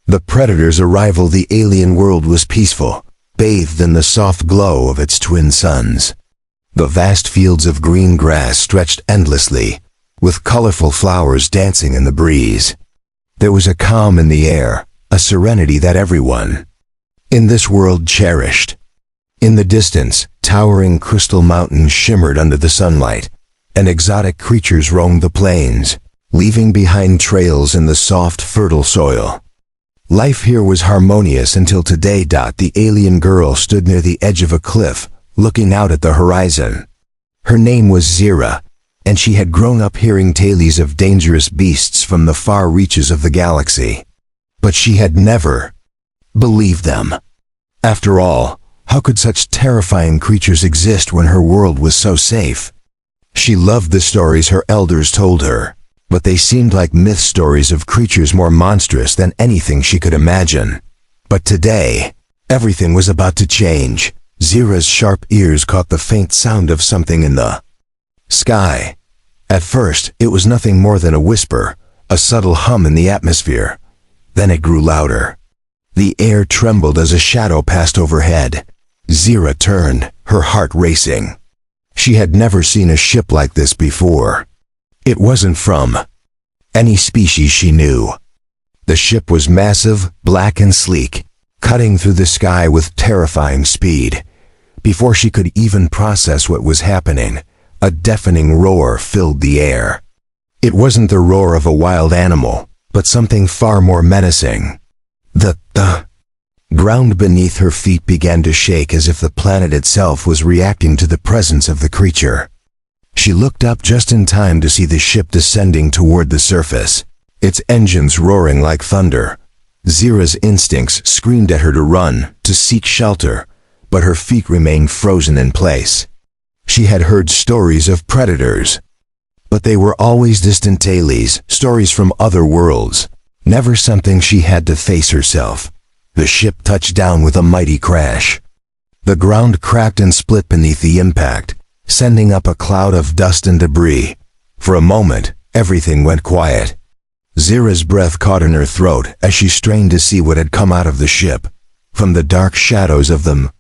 The predator's arrival, the alien world was peaceful, bathed in the soft glow of its twin suns. The vast fields of green grass stretched endlessly, with colorful flowers dancing in the breeze. There was a calm in the air, a serenity that everyone in this world cherished. In the distance, towering crystal mountains shimmered under the sunlight, and exotic creatures roamed the plains, leaving behind trails in the soft, fertile soil. Life here was harmonious until today. The alien girl stood near the edge of a cliff, looking out at the horizon. Her name was Zira, and she had grown up hearing tales of dangerous beasts from the far reaches of the galaxy. But she had never believed them. After all, how could such terrifying creatures exist when her world was so safe? She loved the stories her elders told her, but they seemed like myth stories of creatures more monstrous than anything she could imagine. But today, everything was about to change. Zira's sharp ears caught the faint sound of something in the sky. At first, it was nothing more than a whisper, a subtle hum in the atmosphere. Then it grew louder. The air trembled as a shadow passed overhead. Zira turned, her heart racing. She had never seen a ship like this before. It wasn't from any species she knew. The ship was massive, black and sleek, cutting through the sky with terrifying speed. Before she could even process what was happening, a deafening roar filled the air. It wasn't the roar of a wild animal, but something far more menacing. The ground beneath her feet began to shake as if the planet itself was reacting to the presence of the creature. She looked up just in time to see the ship descending toward the surface, its engines roaring like thunder. Zira's instincts screamed at her to run, to seek shelter, but her feet remained frozen in place. She had heard stories of predators, but they were always distant tales, stories from other worlds, never something she had to face herself. The ship touched down with a mighty crash. The ground cracked and split beneath the impact, sending up a cloud of dust and debris. For a moment, everything went quiet. Zira's breath caught in her throat as she strained to see what had come out of the ship. From the dark shadows of the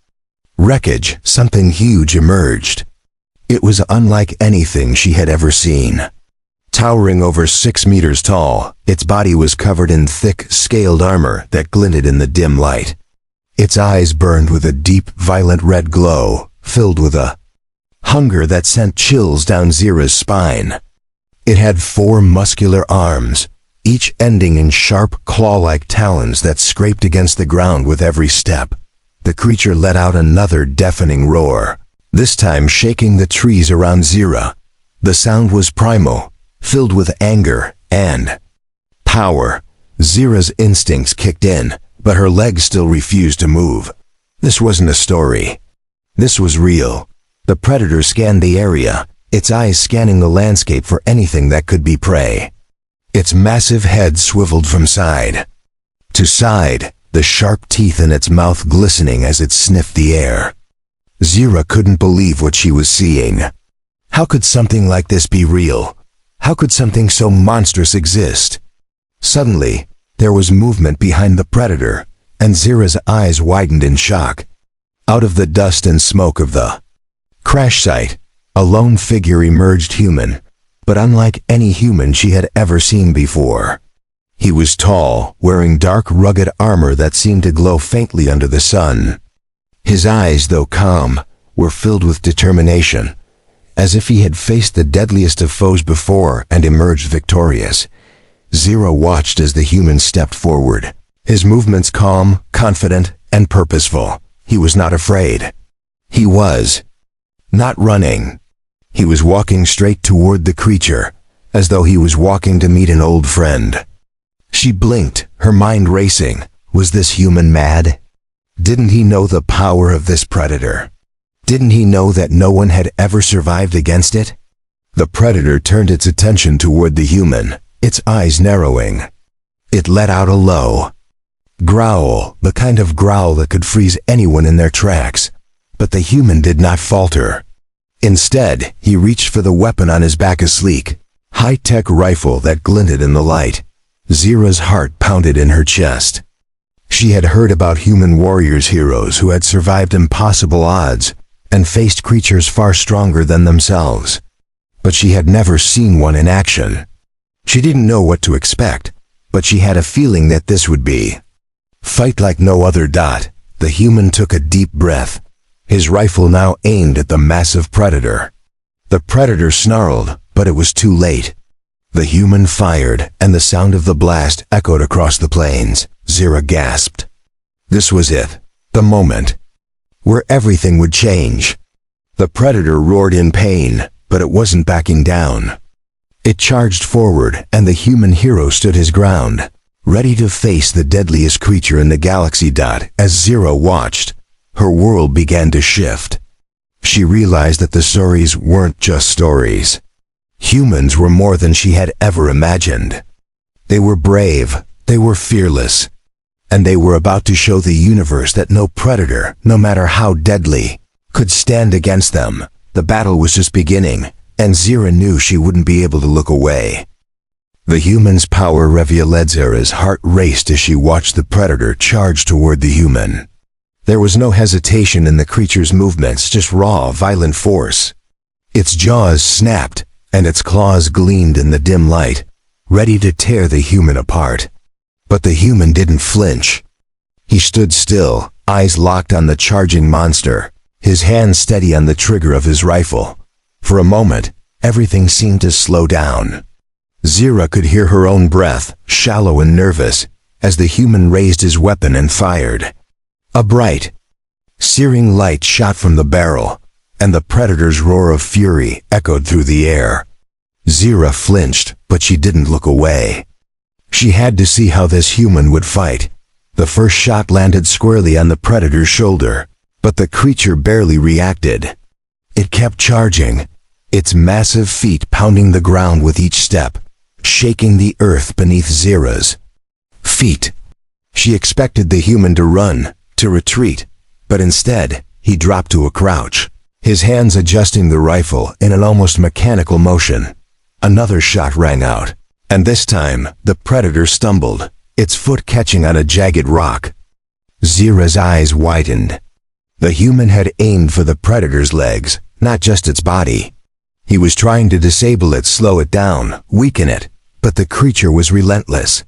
wreckage, something huge emerged. It was unlike anything she had ever seen. Towering over 6 meters tall, its body was covered in thick, scaled armor that glinted in the dim light. Its eyes burned with a deep, violent red glow, filled with a hunger that sent chills down Zira's spine. It had 4 muscular arms, each ending in sharp, claw-like talons that scraped against the ground with every step. The creature let out another deafening roar, this time shaking the trees around Zira. The sound was primal, filled with anger and power. Zira's instincts kicked in, but her legs still refused to move. This wasn't a story. This was real. The predator scanned the area, its eyes scanning the landscape for anything that could be prey. Its massive head swiveled from side to side, the sharp teeth in its mouth glistening as it sniffed the air. Zira couldn't believe what she was seeing. How could something like this be real? How could something so monstrous exist? Suddenly, there was movement behind the predator, and Zira's eyes widened in shock. Out of the dust and smoke of the crash site, a lone figure emerged, human, but unlike any human she had ever seen before. He was tall, wearing dark, rugged armor that seemed to glow faintly under the sun. His eyes, though calm, were filled with determination, as if he had faced the deadliest of foes before and emerged victorious. Zira watched as the human stepped forward, his movements calm, confident, and purposeful. He was not afraid. He was not running. He was walking straight toward the creature, as though he was walking to meet an old friend. She blinked, her mind racing. Was this human mad? Didn't he know the power of this predator? Didn't he know that no one had ever survived against it? The predator turned its attention toward the human, its eyes narrowing. It let out a low growl, the kind of growl that could freeze anyone in their tracks. But the human did not falter. Instead, he reached for the weapon on his back, a sleek, high-tech rifle that glinted in the light. Zira's heart pounded in her chest. She had heard about human warriors, heroes who had survived impossible odds and faced creatures far stronger than themselves. But she had never seen one in action. She didn't know what to expect, but she had a feeling that this would be fight like no other. The human took a deep breath, his rifle now aimed at the massive predator. The predator snarled, but it was too late. The human fired, and the sound of the blast echoed across the plains. Zira gasped. This was it, the moment where everything would change. The predator roared in pain, but it wasn't backing down. It charged forward, and the human hero stood his ground, ready to face the deadliest creature in the galaxy. As Zira watched, her world began to shift. She realized that the stories weren't just stories. Humans were more than she had ever imagined. They were brave, they were fearless, and they were about to show the universe that no predator, no matter how deadly, could stand against them. The battle was just beginning, and Zira knew she wouldn't be able to look away. The human's power reevaluate. Zira's heart raced as she watched the predator charge toward the human. There was no hesitation in the creature's movements, just raw, violent force. Its jaws snapped, and its claws gleamed in the dim light, ready to tear the human apart. But the human didn't flinch. He stood still, eyes locked on the charging monster, his hand steady on the trigger of his rifle. For a moment, everything seemed to slow down. Zira could hear her own breath, shallow and nervous, as the human raised his weapon and fired. A bright, searing light shot from the barrel, and the predator's roar of fury echoed through the air. Zira flinched, but she didn't look away. She had to see how this human would fight. The first shot landed squarely on the predator's shoulder, but the creature barely reacted. It kept charging, its massive feet pounding the ground with each step, shaking the earth beneath Zira's feet. She expected the human to run, to retreat, but instead, he dropped to a crouch, his hands adjusting the rifle in an almost mechanical motion. Another shot rang out, and this time, the predator stumbled, its foot catching on a jagged rock. Zira's eyes widened. The human had aimed for the predator's legs, not just its body. He was trying to disable it, slow it down, weaken it, but the creature was relentless.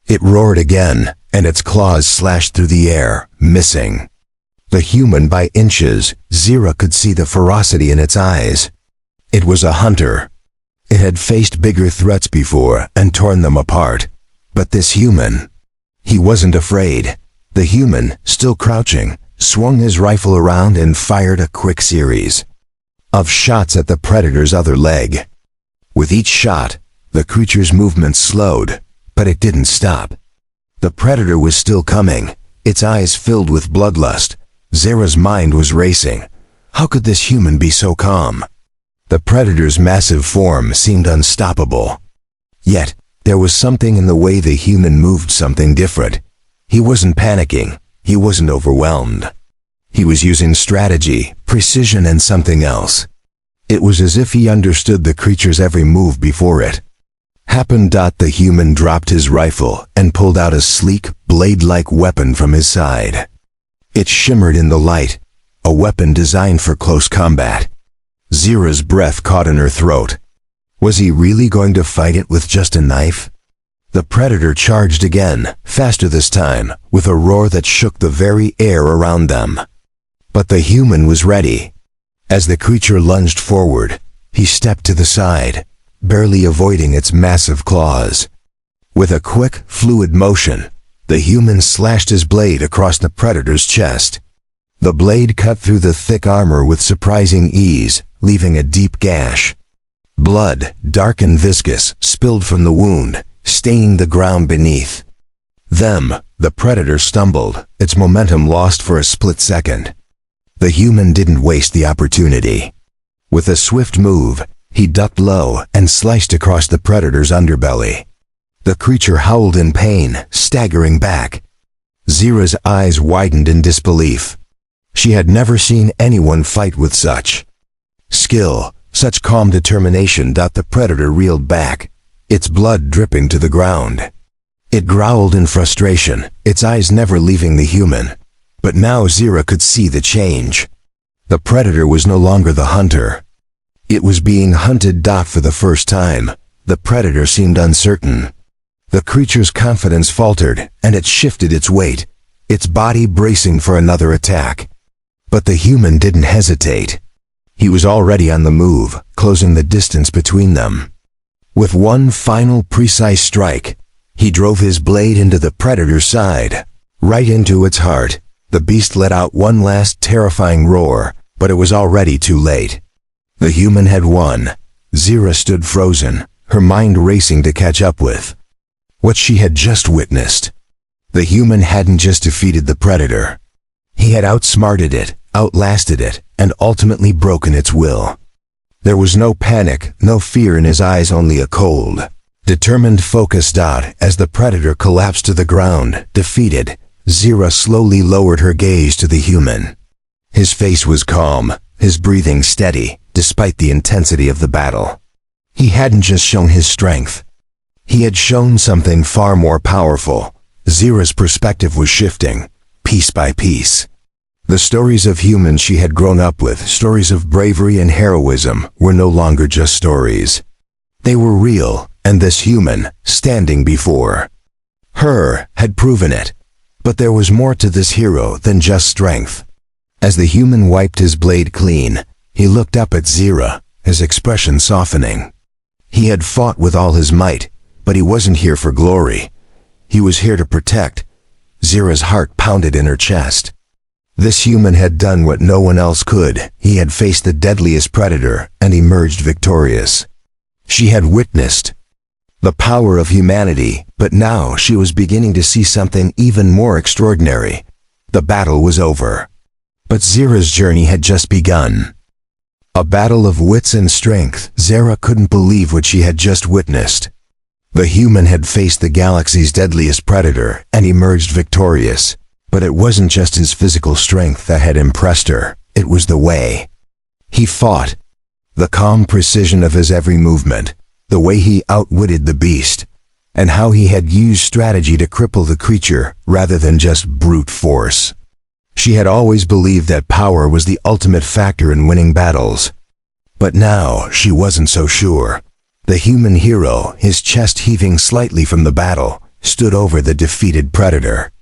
It roared again, and its claws slashed through the air, missing. The human by inches, Zira could see the ferocity in its eyes. It was a hunter. It had faced bigger threats before and torn them apart. But this human, he wasn't afraid. The human, still crouching, swung his rifle around and fired a quick series of shots at the predator's other leg. With each shot, the creature's movement slowed, but it didn't stop. The predator was still coming, its eyes filled with bloodlust. Zira's mind was racing. How could this human be so calm? The predator's massive form seemed unstoppable. Yet, there was something in the way the human moved, something different. He wasn't panicking. He wasn't overwhelmed. He was using strategy, precision, and something else. It was as if he understood the creature's every move before it happened. The human dropped his rifle and pulled out a sleek, blade-like weapon from his side. It shimmered in the light, a weapon designed for close combat. Zira's breath caught in her throat. Was he really going to fight it with just a knife? The predator charged again, faster this time, with a roar that shook the very air around them. But the human was ready. As the creature lunged forward, he stepped to the side, barely avoiding its massive claws. With a quick, fluid motion, the human slashed his blade across the predator's chest. The blade cut through the thick armor with surprising ease, leaving a deep gash. Blood, dark and viscous, spilled from the wound, staining the ground beneath. The predator stumbled, its momentum lost for a split second. The human didn't waste the opportunity. With a swift move, he ducked low and sliced across the predator's underbelly. The creature howled in pain, staggering back. Zira's eyes widened in disbelief. She had never seen anyone fight with such skill, such calm determination. The predator reeled back, its blood dripping to the ground. It growled in frustration, its eyes never leaving the human. But now Zira could see the change. The predator was no longer the hunter. It was being hunted. For the first time, the predator seemed uncertain. The creature's confidence faltered, and it shifted its weight, its body bracing for another attack. But the human didn't hesitate. He was already on the move, closing the distance between them. With one final precise strike, he drove his blade into the predator's side, right into its heart. The beast let out one last terrifying roar, but it was already too late. The human had won. Zira stood frozen, her mind racing to catch up with what she had just witnessed. The human hadn't just defeated the predator. He had outsmarted it, outlasted it, and ultimately broken its will. There was no panic, no fear in his eyes, only a cold, determined focus. As the predator collapsed to the ground, defeated, Zira slowly lowered her gaze to the human. His face was calm, his breathing steady, despite the intensity of the battle. He hadn't just shown his strength. He had shown something far more powerful. Zira's perspective was shifting, piece by piece. The stories of humans she had grown up with, stories of bravery and heroism, were no longer just stories. They were real, and this human, standing before her, had proven it. But there was more to this hero than just strength. As the human wiped his blade clean, he looked up at Zira, his expression softening. He had fought with all his might, but he wasn't here for glory. He was here to protect. Zira's heart pounded in her chest. This human had done what no one else could. He had faced the deadliest predator and emerged victorious. She had witnessed the power of humanity, but now she was beginning to see something even more extraordinary. The battle was over. But Zira's journey had just begun. A battle of wits and strength. Zira couldn't believe what she had just witnessed. The human had faced the galaxy's deadliest predator and emerged victorious. But it wasn't just his physical strength that had impressed her, it was the way he fought. The calm precision of his every movement, the way he outwitted the beast, and how he had used strategy to cripple the creature rather than just brute force. She had always believed that power was the ultimate factor in winning battles. But now she wasn't so sure. The human hero, his chest heaving slightly from the battle, stood over the defeated predator.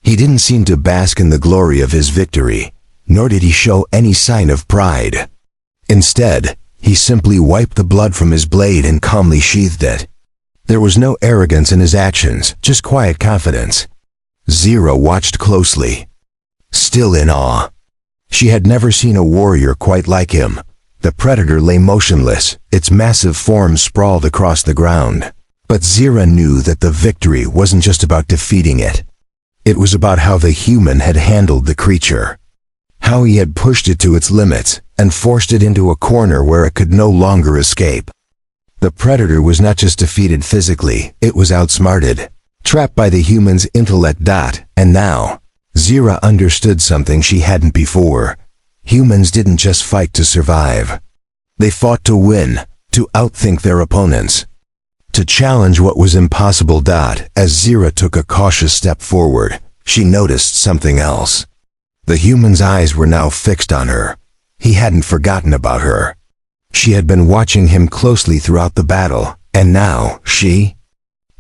He didn't seem to bask in the glory of his victory, nor did he show any sign of pride. Instead, he simply wiped the blood from his blade and calmly sheathed it. There was no arrogance in his actions, just quiet confidence. Zira watched closely, still in awe. She had never seen a warrior quite like him. The predator lay motionless, its massive form sprawled across the ground. But Zira knew that the victory wasn't just about defeating it. It was about how the human had handled the creature. How he had pushed it to its limits and forced it into a corner where it could no longer escape. The predator was not just defeated physically, it was outsmarted, trapped by the human's intellect. And now, Zira understood something she hadn't before. Humans didn't just fight to survive. They fought to win, to outthink their opponents, to challenge what was impossible. As Zira took a cautious step forward, she noticed something else. The human's eyes were now fixed on her. He hadn't forgotten about her. She had been watching him closely throughout the battle, and now she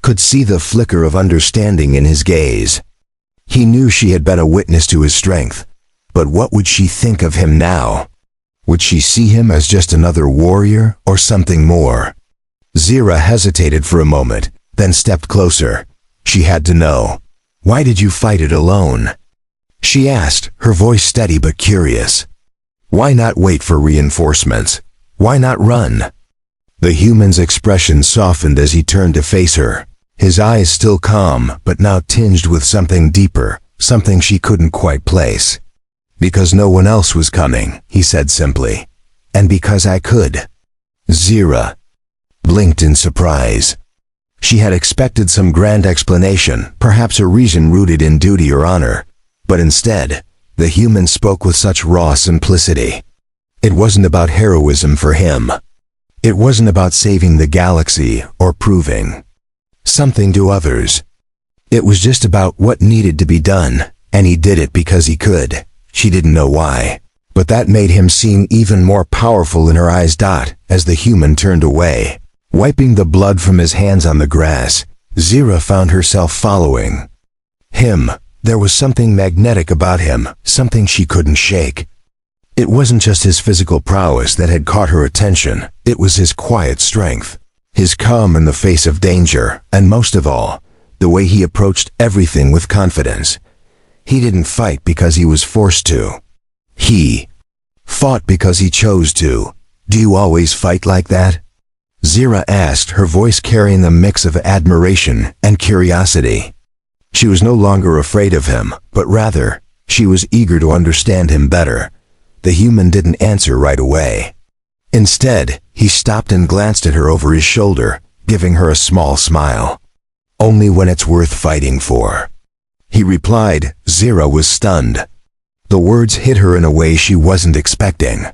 could see the flicker of understanding in his gaze. He knew she had been a witness to his strength, but what would she think of him now? Would she see him as just another warrior or something more? Zira hesitated for a moment, then stepped closer. She had to know. "Why did you fight it alone?" she asked, her voice steady but curious. "Why not wait for reinforcements? Why not run?" The human's expression softened as he turned to face her, his eyes still calm but now tinged with something deeper, something she couldn't quite place. "Because no one else was coming," he said simply. "And because I could." Zira blinked in surprise. She had expected some grand explanation, perhaps a reason rooted in duty or honor. But instead, the human spoke with such raw simplicity. It wasn't about heroism for him. It wasn't about saving the galaxy or proving something to others. It was just about what needed to be done, and he did it because he could. She didn't know why, but that made him seem even more powerful in her eyes. As the human turned away, wiping the blood from his hands on the grass, Zira found herself following him. There was something magnetic about him, something she couldn't shake. It wasn't just his physical prowess that had caught her attention, it was his quiet strength, his calm in the face of danger, and most of all, the way he approached everything with confidence. He didn't fight because he was forced to. He fought because he chose to. Do you always fight like that? Zira asked, her voice carrying a mix of admiration and curiosity. She was no longer afraid of him, but rather, she was eager to understand him better. The human didn't answer right away. Instead, he stopped and glanced at her over his shoulder, giving her a small smile. Only when it's worth fighting for, he replied. Zira was stunned. The words hit her in a way she wasn't expecting.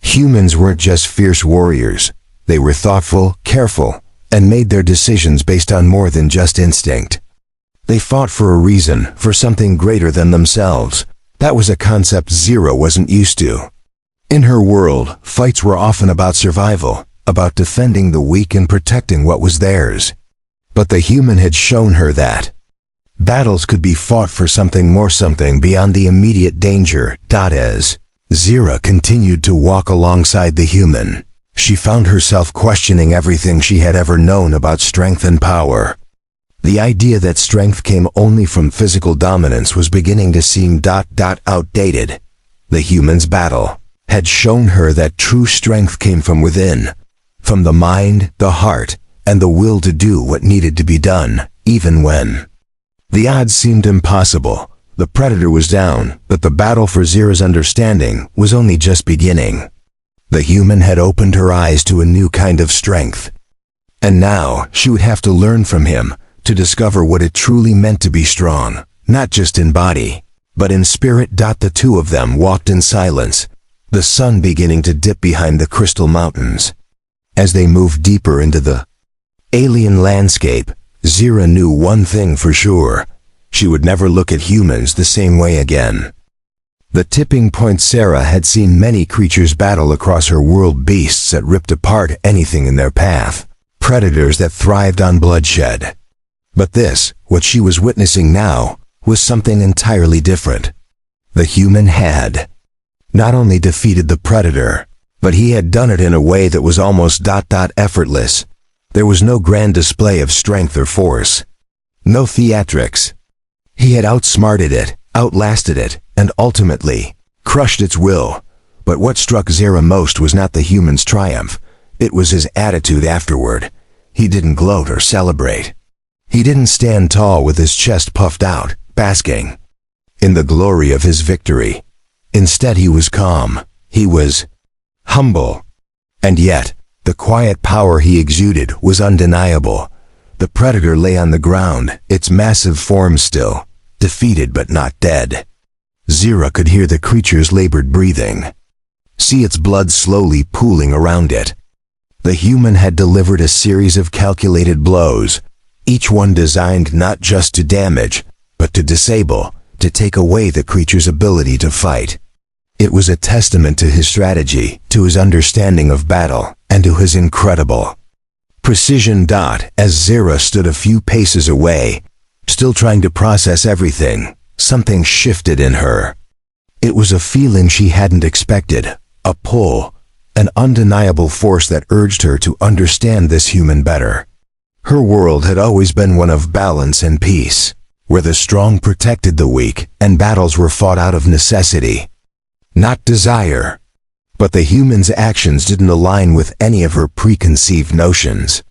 Humans weren't just fierce warriors. They were thoughtful, careful, and made their decisions based on more than just instinct. They fought for a reason, for something greater than themselves. That was a concept Zira wasn't used to. In her world, fights were often about survival, about defending the weak and protecting what was theirs. But the human had shown her that battles could be fought for something more, something beyond the immediate danger. As Zira continued to walk alongside the human, she found herself questioning everything she had ever known about strength and power. The idea that strength came only from physical dominance was beginning to seem outdated. The human's battle had shown her that true strength came from within, from the mind, the heart, and the will to do what needed to be done, even when the odds seemed impossible. The predator was down, but the battle for Zira's understanding was only just beginning. The human had opened her eyes to a new kind of strength. And now, she would have to learn from him, to discover what it truly meant to be strong, not just in body, but in spirit. The two of them walked in silence, the sun beginning to dip behind the crystal mountains. As they moved deeper into the alien landscape, Zira knew one thing for sure. She would never look at humans the same way again. The tipping point. Sarah had seen many creatures battle across her world, beasts that ripped apart anything in their path, predators that thrived on bloodshed. But this, what she was witnessing now, was something entirely different. The human had not only defeated the predator, but he had done it in a way that was almost effortless. There was no grand display of strength or force. No theatrics. He had outsmarted it, outlasted it, and ultimately crushed its will. But what struck Zira most was not the human's triumph. It was his attitude afterward. He didn't gloat or celebrate. He didn't stand tall with his chest puffed out, basking in the glory of his victory. Instead, he was calm. He was humble. And yet, the quiet power he exuded was undeniable. The predator lay on the ground, its massive form still, defeated but not dead. Zira could hear the creature's labored breathing, see its blood slowly pooling around it. The human had delivered a series of calculated blows, each one designed not just to damage, but to disable, to take away the creature's ability to fight. It was a testament to his strategy, to his understanding of battle, and to his incredible precision. As Zira stood a few paces away, still trying to process everything, something shifted in her. It was a feeling she hadn't expected, a pull, an undeniable force that urged her to understand this human better. Her world had always been one of balance and peace, where the strong protected the weak, and battles were fought out of necessity, not desire. But the human's actions didn't align with any of her preconceived notions.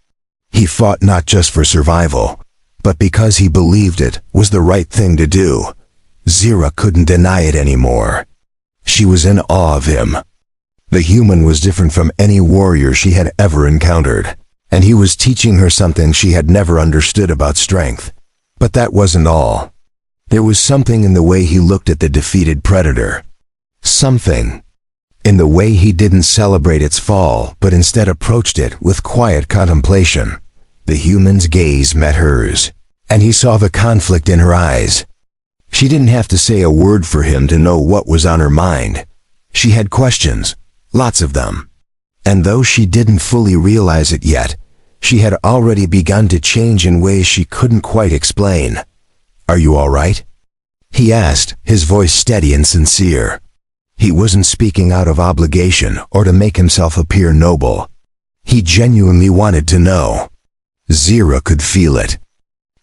He fought not just for survival, but because he believed it was the right thing to do. Zira couldn't deny it anymore. She was in awe of him. The human was different from any warrior she had ever encountered, and he was teaching her something she had never understood about strength. But that wasn't all. There was something in the way he looked at the defeated predator. Something in the way he didn't celebrate its fall, but instead approached it with quiet contemplation. The human's gaze met hers, and he saw the conflict in her eyes. She didn't have to say a word for him to know what was on her mind. She had questions, lots of them. And though she didn't fully realize it yet, she had already begun to change in ways she couldn't quite explain. "Are you all right?" he asked, his voice steady and sincere. He wasn't speaking out of obligation or to make himself appear noble. He genuinely wanted to know. Zira could feel it.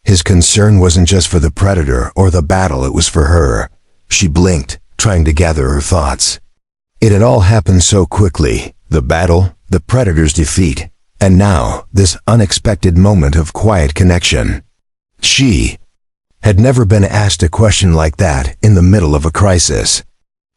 His concern wasn't just for the predator or the battle, it was for her. She blinked, trying to gather her thoughts. It had all happened so quickly, the battle, the predator's defeat, and now this unexpected moment of quiet connection. She had never been asked a question like that in the middle of a crisis.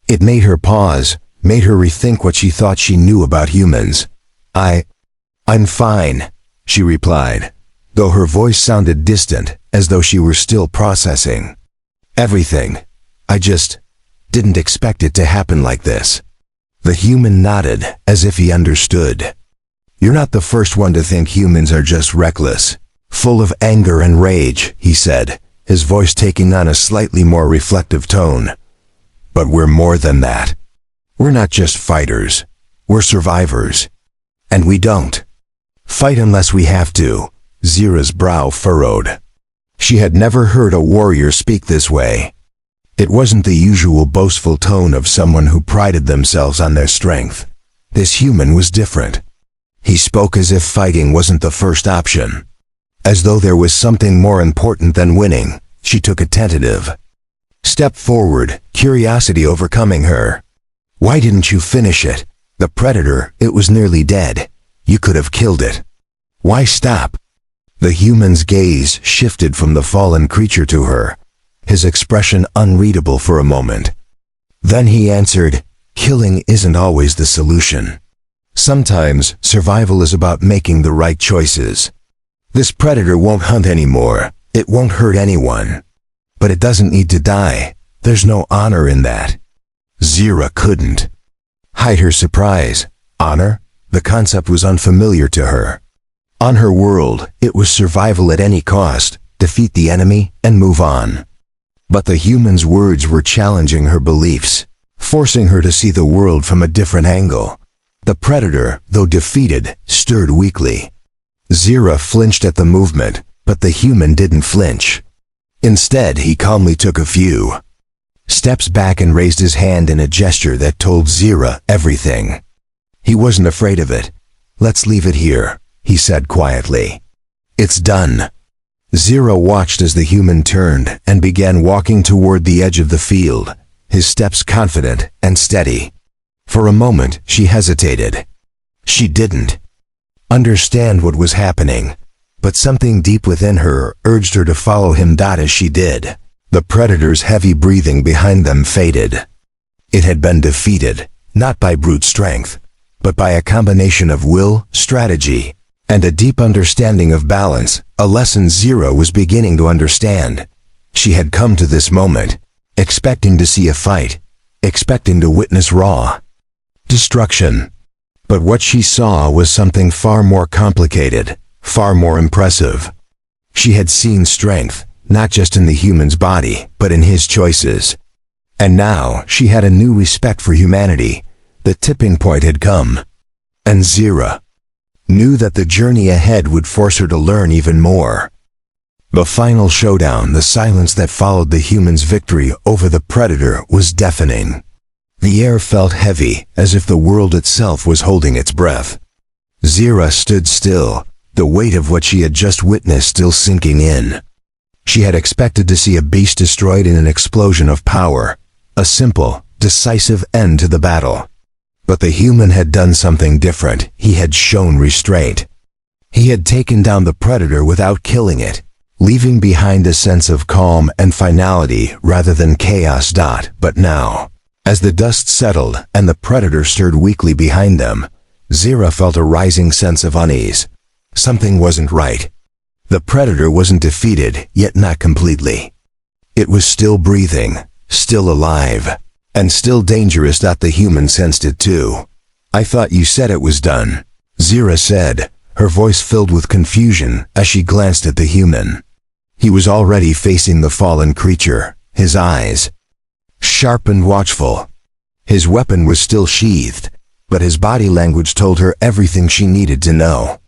It made her pause, made her rethink what she thought she knew about humans. I'm fine," she replied, though her voice sounded distant, as though she were still processing. "Everything. I just didn't expect it to happen like this." The human nodded, as if he understood. "You're not the first one to think humans are just reckless, full of anger and rage," he said, his voice taking on a slightly more reflective tone. "But we're more than that. We're not just fighters. We're survivors. And we don't fight unless we have to." Zira's brow furrowed. She had never heard a warrior speak this way. It wasn't the usual boastful tone of someone who prided themselves on their strength. This human was different. He spoke as if fighting wasn't the first option. As though there was something more important than winning. She took a tentative step forward, curiosity overcoming her. "Why didn't you finish it? The predator, it was nearly dead. You could have killed it. Why stop?" The human's gaze shifted from the fallen creature to her, his expression unreadable for a moment. Then he answered, "Killing isn't always the solution. Sometimes survival is about making the right choices. This predator won't hunt anymore. It won't hurt anyone. But it doesn't need to die. There's no honor in that." Zira couldn't hide her surprise. Honor? The concept was unfamiliar to her. On her world, it was survival at any cost, defeat the enemy, and move on. But the human's words were challenging her beliefs, forcing her to see the world from a different angle. The predator, though defeated, stirred weakly. Zira flinched at the movement, but the human didn't flinch. Instead, he calmly took a few steps back and raised his hand in a gesture that told Zira everything. He wasn't afraid of it. "Let's leave it here," he said quietly. "It's done." Zira watched as the human turned and began walking toward the edge of the field, his steps confident and steady. For a moment, she hesitated. She didn't understand what was happening, but something deep within her urged her to follow him. As she did, the predator's heavy breathing behind them faded. It had been defeated, not by brute strength, but by a combination of will, strategy, and a deep understanding of balance, a lesson Zira was beginning to understand. She had come to this moment, expecting to see a fight, expecting to witness raw destruction. But what she saw was something far more complicated, far more impressive. She had seen strength, not just in the human's body, but in his choices. And now she had a new respect for humanity. The tipping point had come. And Zira knew that the journey ahead would force her to learn even more. The final showdown, the silence that followed the human's victory over the predator, was deafening. The air felt heavy, as if the world itself was holding its breath. Zira stood still, the weight of what she had just witnessed still sinking in. She had expected to see a beast destroyed in an explosion of power, a simple, decisive end to the battle. But the human had done something different. He had shown restraint. He had taken down the predator without killing it, leaving behind a sense of calm and finality rather than chaos. But now, as the dust settled and the predator stirred weakly behind them, Zira felt a rising sense of unease. Something wasn't right. The predator wasn't defeated, yet not completely. It was still breathing, still alive, and still dangerous. The human sensed it too. "I thought you said it was done," Zira said, her voice filled with confusion as she glanced at the human. He was already facing the fallen creature, his eyes sharp and watchful. His weapon was still sheathed, but his body language told her everything she needed to know.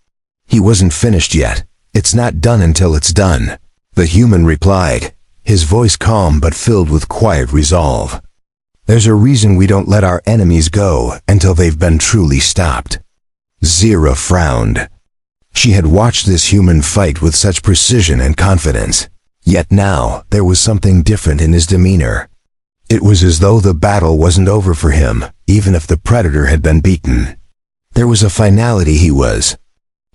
He wasn't finished yet. It's not done until it's done, the human replied, his voice calm but filled with quiet resolve. There's a reason we don't let our enemies go until they've been truly stopped. Zira frowned. She had watched this human fight with such precision and confidence, yet now there was something different in his demeanor. It was as though the battle wasn't over for him, even if the predator had been beaten. There was a finality he was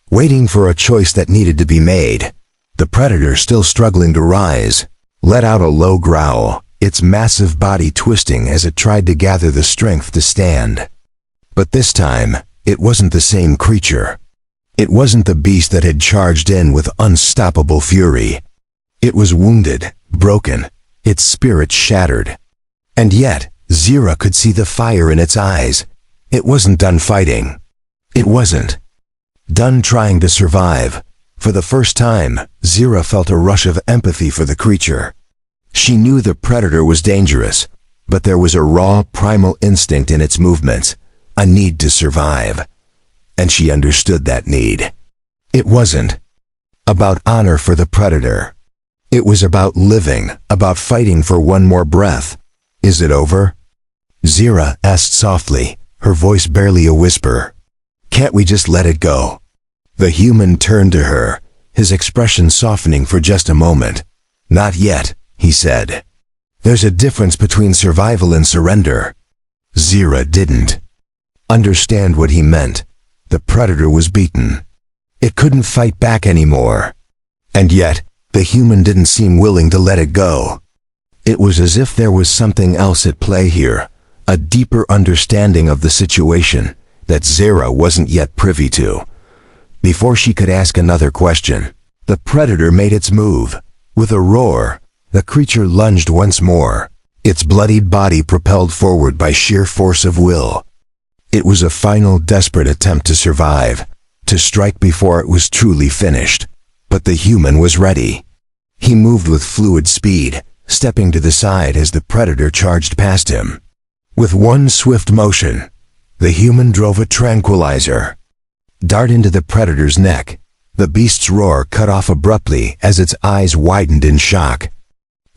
waiting for, a choice that needed to be made. The predator, still struggling to rise, let out a low growl, its massive body twisting as it tried to gather the strength to stand. But this time, it wasn't the same creature. It wasn't the beast that had charged in with unstoppable fury. It was wounded, broken, its spirit shattered. And yet, Zira could see the fire in its eyes. It wasn't done fighting. It wasn't done trying to survive. For the first time, Zira felt a rush of empathy for the creature. She knew the predator was dangerous, but there was a raw, primal instinct in its movements, a need to survive. And she understood that need. It wasn't about honor for the predator. It was about living, about fighting for one more breath. Is it over? Zira asked softly, her voice barely a whisper. Can't we just let it go? The human turned to her, his expression softening for just a moment. Not yet, he said. There's a difference between survival and surrender. Zira didn't understand what he meant. The predator was beaten. It couldn't fight back anymore. And yet, the human didn't seem willing to let it go. It was as if there was something else at play here, a deeper understanding of the situation that Zira wasn't yet privy to. Before she could ask another question, the predator made its move. With a roar, the creature lunged once more, its bloodied body propelled forward by sheer force of will. It was a final desperate attempt to survive, to strike before it was truly finished. But the human was ready. He moved with fluid speed, stepping to the side as the predator charged past him. With one swift motion, the human drove a tranquilizer dart into the predator's neck. The beast's roar cut off abruptly as its eyes widened in shock.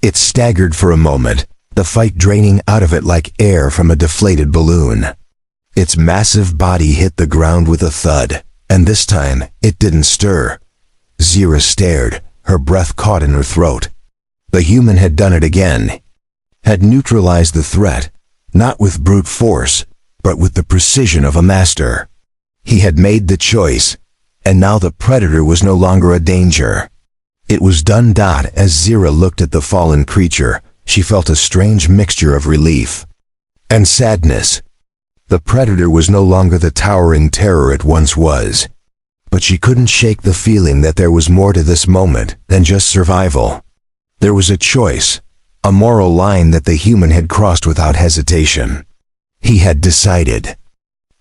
It staggered for a moment, the fight draining out of it like air from a deflated balloon. Its massive body hit the ground with a thud, and this time it didn't stir. Zira stared, her breath caught in her throat. The human had done it again. Had neutralized the threat, not with brute force, but with the precision of a master. He had made the choice, and now the predator was no longer a danger. It was done. As Zira looked at the fallen creature, she felt a strange mixture of relief and sadness. The predator was no longer the towering terror it once was. But she couldn't shake the feeling that there was more to this moment than just survival. There was a choice, a moral line that the human had crossed without hesitation. He had decided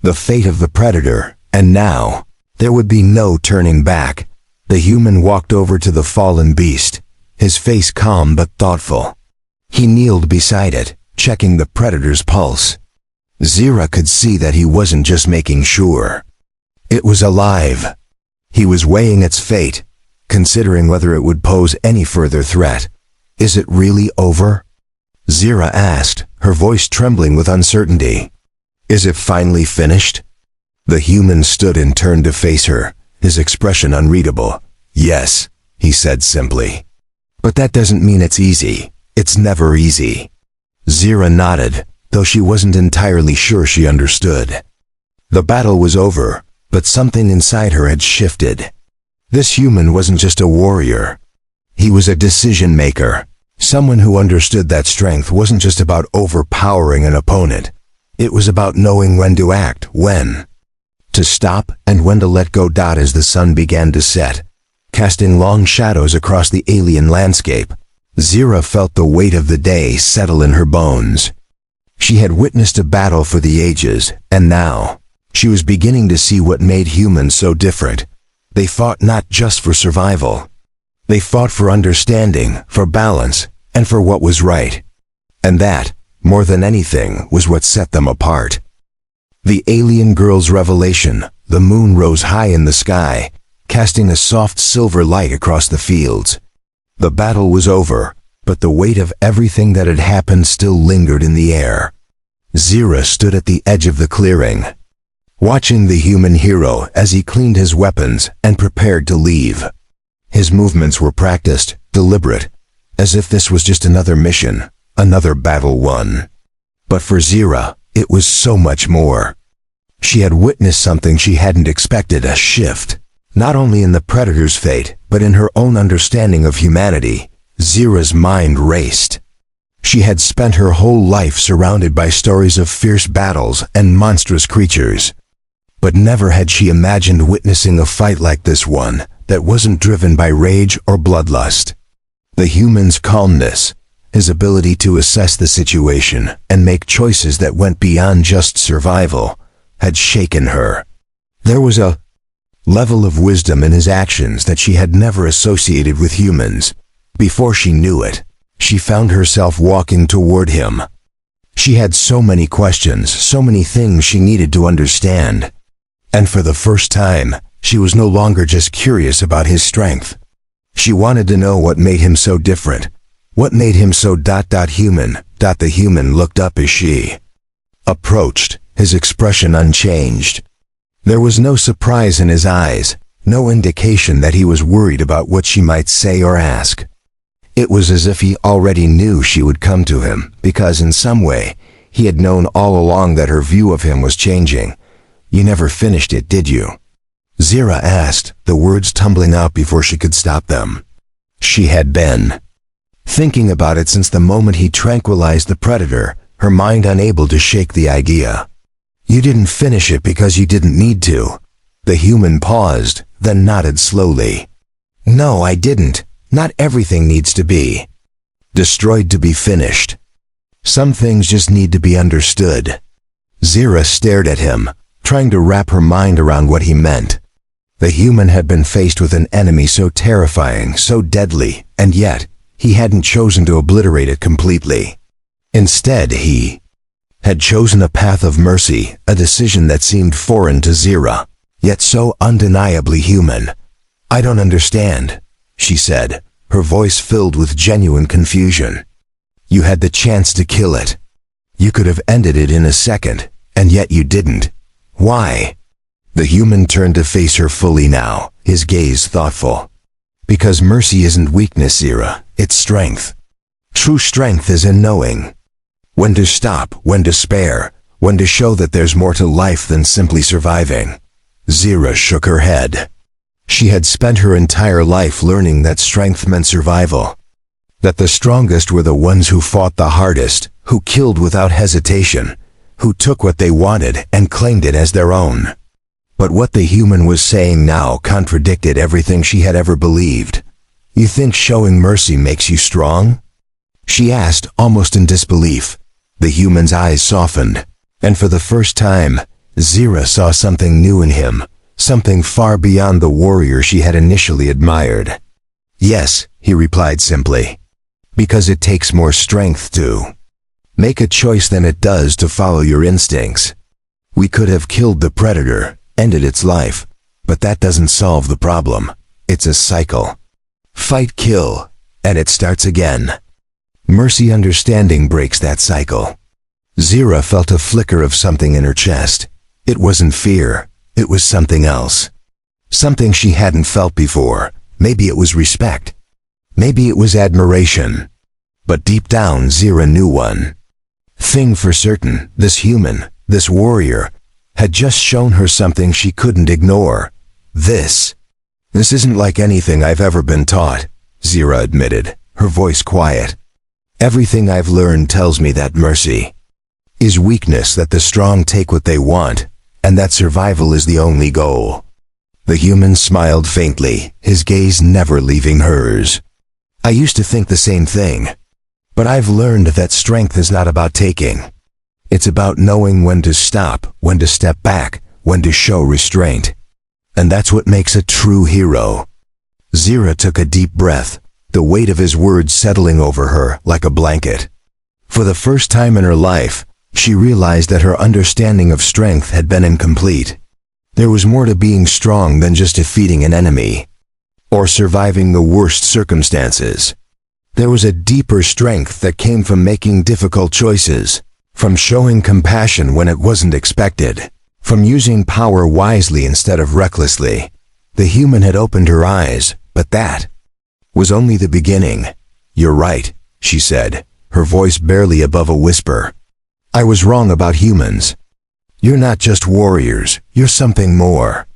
the fate of the predator, and now there would be no turning back. The human walked over to the fallen beast, his face calm but thoughtful. He kneeled beside it, checking the predator's pulse. Zira could see that he wasn't just making sure. It was alive. He was weighing its fate, considering whether it would pose any further threat. Is it really over? Zira asked, her voice trembling with uncertainty. Is it finally finished? The human stood and turned to face her, his expression unreadable. Yes, he said simply. But that doesn't mean it's easy. It's never easy. Zira nodded, though she wasn't entirely sure she understood. The battle was over, but something inside her had shifted. This human wasn't just a warrior. He was a decision maker, someone who understood that strength wasn't just about overpowering an opponent. It was about knowing when to act, when to stop, and when to let go. As the sun began to set, casting long shadows across the alien landscape, Zira felt the weight of the day settle in her bones. She had witnessed a battle for the ages, and now she was beginning to see what made humans so different. They fought not just for survival. They fought for understanding, for balance, and for what was right. And that, more than anything, was what set them apart. The alien girl's revelation, the moon rose high in the sky, casting a soft silver light across the fields. The battle was over, but the weight of everything that had happened still lingered in the air. Zira stood at the edge of the clearing, watching the human hero as he cleaned his weapons and prepared to leave. His movements were practiced, deliberate, as if this was just another mission, another battle won. But for Zira, it was so much more. She had witnessed something she hadn't expected, a shift, not only in the Predator's fate, but in her own understanding of humanity. Zira's mind raced. She had spent her whole life surrounded by stories of fierce battles and monstrous creatures. But never had she imagined witnessing a fight like this one, that wasn't driven by rage or bloodlust. The human's calmness, his ability to assess the situation and make choices that went beyond just survival, had shaken her. There was a level of wisdom in his actions that she had never associated with humans. Before she knew it, she found herself walking toward him. She had so many questions, so many things she needed to understand. And for the first time, she was no longer just curious about his strength. She wanted to know what made him so different. What made him so human. The human looked up as she approached, his expression unchanged. There was no surprise in his eyes, no indication that he was worried about what she might say or ask. It was as if he already knew she would come to him, because in some way, he had known all along that her view of him was changing. "You never finished it, did you?" Zira asked, the words tumbling out before she could stop them. She had been thinking about it since the moment he tranquilized the Predator, her mind unable to shake the idea. "You didn't finish it because you didn't need to." The human paused, then nodded slowly. "No, I didn't. Not everything needs to be destroyed to be finished. Some things just need to be understood." Zira stared at him, trying to wrap her mind around what he meant. The human had been faced with an enemy so terrifying, so deadly, and yet, he hadn't chosen to obliterate it completely. Instead, he had chosen a path of mercy, a decision that seemed foreign to Zira, yet so undeniably human. "I don't understand," she said, her voice filled with genuine confusion. "You had the chance to kill it. You could have ended it in a second, and yet you didn't. Why?" The human turned to face her fully now, his gaze thoughtful. "Because mercy isn't weakness, Zira, it's strength. True strength is in knowing when to stop, when to spare, when to show that there's more to life than simply surviving." Zira shook her head. She had spent her entire life learning that strength meant survival, that the strongest were the ones who fought the hardest, who killed without hesitation, who took what they wanted and claimed it as their own. But what the human was saying now contradicted everything she had ever believed. "You think showing mercy makes you strong?" she asked, almost in disbelief. The human's eyes softened, and for the first time, Zira saw something new in him, something far beyond the warrior she had initially admired. "Yes," he replied simply, "because it takes more strength to make a choice than it does to follow your instincts. We could have killed the Predator, ended its life, but that doesn't solve the problem. It's a cycle. Fight, kill, and it starts again. Mercy understanding breaks that cycle." Zira felt a flicker of something in her chest. It wasn't fear, it was something else. Something she hadn't felt before. Maybe it was respect. Maybe it was admiration. But deep down, Zira knew one thing for certain: this human, this warrior, had just shown her something she couldn't ignore. This isn't like anything I've ever been taught," Zira admitted, her voice quiet. "Everything I've learned tells me that mercy is weakness, that the strong take what they want, and that survival is the only goal." The human smiled faintly, his gaze never leaving hers. "I used to think the same thing. But I've learned that strength is not about taking. It's about knowing when to stop, when to step back, when to show restraint. And that's what makes a true hero." Zira took a deep breath, the weight of his words settling over her like a blanket. For the first time in her life, she realized that her understanding of strength had been incomplete. There was more to being strong than just defeating an enemy, or surviving the worst circumstances. There was a deeper strength that came from making difficult choices, from showing compassion when it wasn't expected, from using power wisely instead of recklessly. The human had opened her eyes, but that was only the beginning. "You're right," she said, her voice barely above a whisper. "I was wrong about humans. You're not just warriors, you're something more."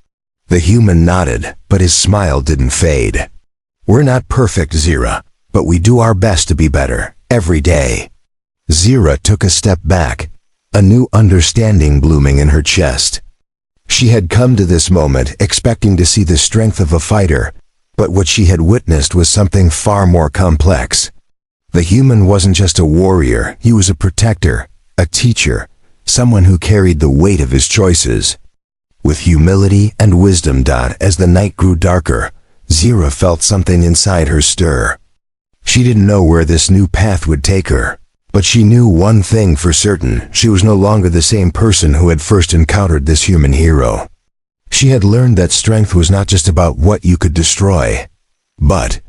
The human nodded, but his smile didn't fade. "We're not perfect, Zira, but we do our best to be better, every day." Zira took a step back, a new understanding blooming in her chest. She had come to this moment expecting to see the strength of a fighter, but what she had witnessed was something far more complex. The human wasn't just a warrior, he was a protector, a teacher, someone who carried the weight of his choices. With humility and wisdom, as the night grew darker, Zira felt something inside her stir. She didn't know where this new path would take her, but she knew one thing for certain: she was no longer the same person who had first encountered this human hero. She had learned that strength was not just about what you could destroy, but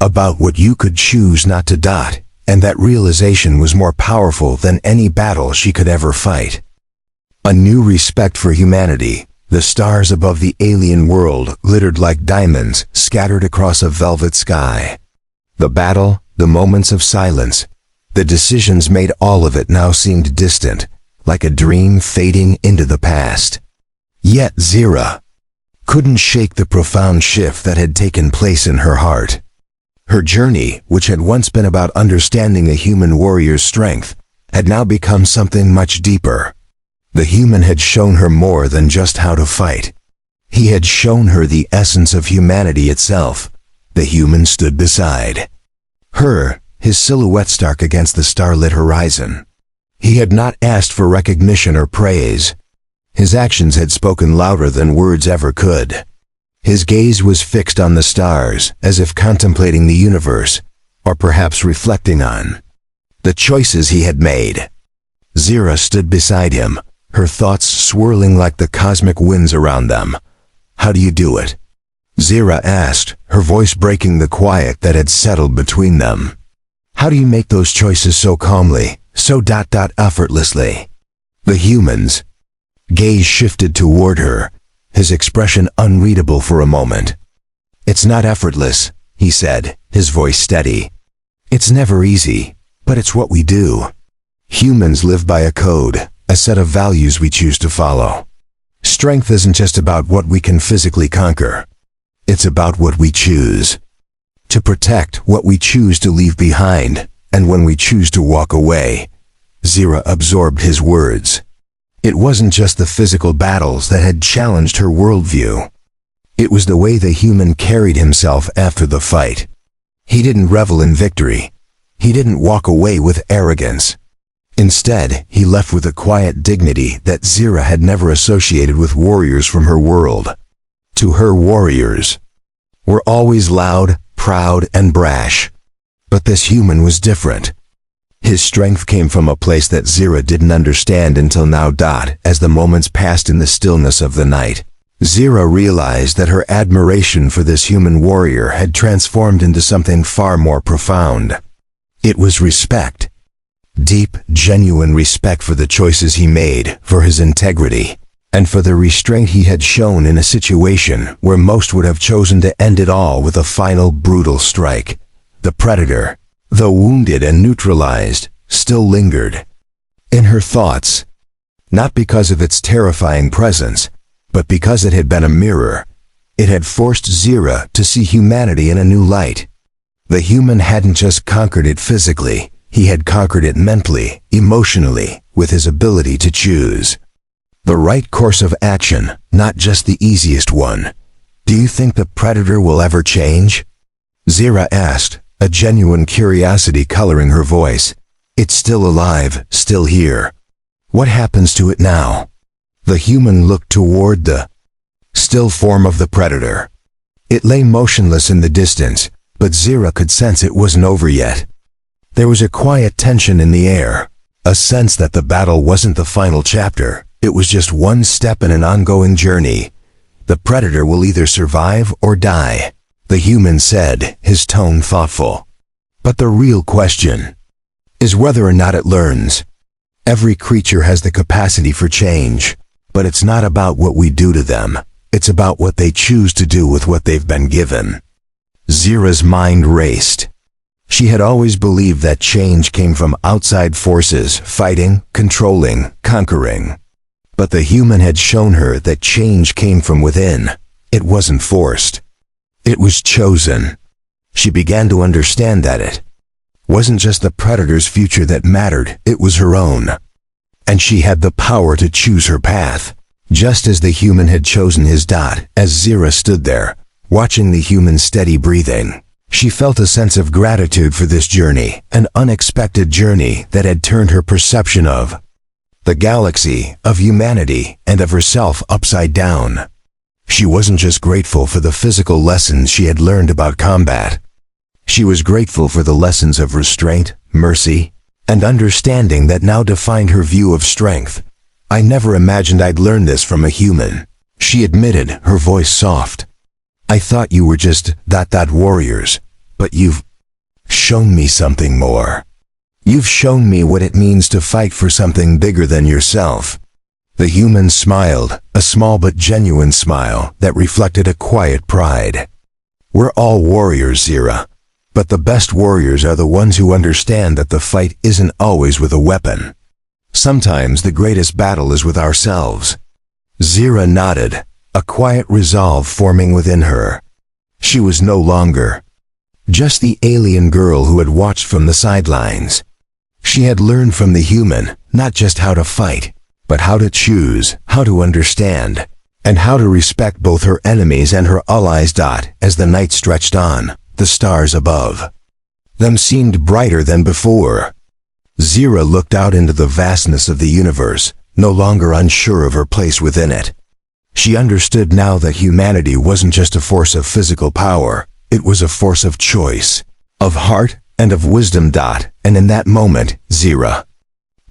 about what you could choose not to. And that realization was more powerful than any battle she could ever fight. A new respect for humanity. The stars above the alien world glittered like diamonds scattered across a velvet sky. The battle, the moments of silence, the decisions made, all of it now seemed distant, like a dream fading into the past. Yet Zira couldn't shake the profound shift that had taken place in her heart. Her journey, which had once been about understanding a human warrior's strength, had now become something much deeper. The human had shown her more than just how to fight. He had shown her the essence of humanity itself. The human stood beside her, his silhouette stark against the starlit horizon. He had not asked for recognition or praise. His actions had spoken louder than words ever could. His gaze was fixed on the stars, as if contemplating the universe, or perhaps reflecting on the choices he had made. Zira stood beside him, her thoughts swirling like the cosmic winds around them. "How do you do it?" Zira asked, her voice breaking the quiet that had settled between them. "How do you make those choices so calmly, so effortlessly?" The human's gaze shifted toward her, his expression unreadable for a moment. "It's not effortless," he said, his voice steady. "It's never easy, but it's what we do. Humans live by a code, a set of values we choose to follow. Strength isn't just about what we can physically conquer. It's about what we choose to protect, what we choose to leave behind, and when we choose to walk away." Zira absorbed his words. It wasn't just the physical battles that had challenged her worldview. It was the way the human carried himself after the fight. He didn't revel in victory. He didn't walk away with arrogance. Instead, he left with a quiet dignity that Zira had never associated with warriors from her world. To her, warriors were always loud, proud, and brash. But this human was different. His strength came from a place that Zira didn't understand until now. As the moments passed in the stillness of the night, Zira realized that her admiration for this human warrior had transformed into something far more profound. It was respect. Deep, genuine respect for the choices he made, for his integrity, and for the restraint he had shown in a situation where most would have chosen to end it all with a final brutal strike. The predator, though wounded and neutralized, still lingered in her thoughts, not because of its terrifying presence, but because it had been a mirror. It had forced Zira to see humanity in a new light. The human hadn't just conquered it physically, he had conquered it mentally, emotionally, with his ability to choose the right course of action, not just the easiest one. "Do you think the predator will ever change?" Zira asked, a genuine curiosity coloring her voice. "It's still alive, still here. What happens to it now?" The human looked toward the still form of the predator. It lay motionless in the distance, but Zira could sense it wasn't over yet. There was a quiet tension in the air, a sense that the battle wasn't the final chapter, it was just one step in an ongoing journey. The predator will either survive or die, the human said, his tone thoughtful. But the real question is whether or not it learns. Every creature has the capacity for change, but it's not about what we do to them, it's about what they choose to do with what they've been given. Zira's mind raced. She had always believed that change came from outside forces, fighting, controlling, conquering. But the human had shown her that change came from within. It wasn't forced. It was chosen. She began to understand that it wasn't just the predator's future that mattered, it was her own. And she had the power to choose her path, just as the human had chosen his dot. As Zira stood there, watching the human's steady breathing, she felt a sense of gratitude for this journey, an unexpected journey that had turned her perception of the galaxy, of humanity, and of herself upside down. She wasn't just grateful for the physical lessons she had learned about combat. She was grateful for the lessons of restraint, mercy, and understanding that now defined her view of strength. "I never imagined I'd learn this from a human," she admitted, her voice soft. "I thought you were just warriors, but you've shown me something more. You've shown me what it means to fight for something bigger than yourself." The human smiled, a small but genuine smile that reflected a quiet pride. "We're all warriors, Zira. But the best warriors are the ones who understand that the fight isn't always with a weapon. Sometimes the greatest battle is with ourselves." Zira nodded, a quiet resolve forming within her. She was no longer just the alien girl who had watched from the sidelines. She had learned from the human, not just how to fight, but how to choose, how to understand, and how to respect both her enemies and her allies. As the night stretched on, the stars above them seemed brighter than before. Zira looked out into the vastness of the universe, no longer unsure of her place within it. She understood now that humanity wasn't just a force of physical power, it was a force of choice, of heart, and of wisdom. And in that moment, Zira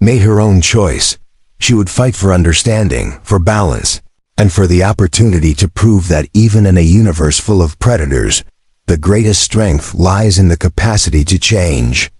made her own choice. She would fight for understanding, for balance, and for the opportunity to prove that even in a universe full of predators, the greatest strength lies in the capacity to change.